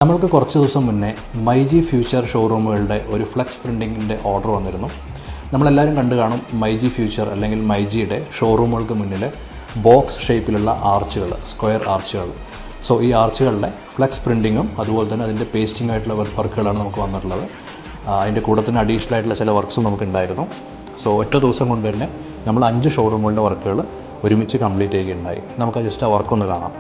നമ്മൾക്ക് കുറച്ച് ദിവസം മുന്നേ മൈജി ഫ്യൂച്ചർ ഷോറൂമുകളുടെ ഒരു ഫ്ലെക്സ് പ്രിൻറ്റിങ്ങിൻ്റെ ഓർഡർ വന്നിരുന്നു. നമ്മളെല്ലാവരും കണ്ടു കാണും മൈജി ഫ്യൂച്ചർ അല്ലെങ്കിൽ മൈജിയുടെ ഷോറൂമുകൾക്ക് മുന്നിൽ ബോക്സ് ഷേപ്പിലുള്ള ആർച്ചുകൾ, സ്ക്വയർ ആർച്ചുകൾ. സോ ഈ ആർച്ചുകളുടെ ഫ്ലെക്സ് പ്രിൻറ്റിങ്ങും അതുപോലെ തന്നെ അതിൻ്റെ പേസ്റ്റിംഗായിട്ടുള്ള വർക്കുകളാണ് നമുക്ക് വന്നിട്ടുള്ളത്. അതിൻ്റെ കൂടെ തന്നെ അഡീഷണൽ ആയിട്ടുള്ള ചില വർക്ക്സും നമുക്ക് ഉണ്ടായിരുന്നു. സോ ഒറ്റ ദിവസം കൊണ്ട് തന്നെ നമ്മൾ 5 ഷോറൂമുകളുടെ വർക്കുകൾ ഒരുമിച്ച് കംപ്ലീറ്റ് ചെയ്യുകയുണ്ടായി. നമുക്ക് ജസ്റ്റ് ആ വർക്കൊന്ന് കാണാം.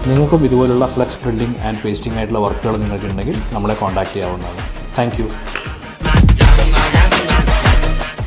നിങ്ങൾക്കും ഇതുപോലുള്ള ഫ്ലെക്സ് പ്രിൻറ്റിംഗ് ആൻഡ് പേസ്റ്റിംഗ് ആയിട്ടുള്ള വർക്കുകൾ നിങ്ങൾക്കുണ്ടെങ്കിൽ നമ്മളെ കോൺടാക്റ്റ് ചെയ്യാവുന്നതാണ്. Thank you.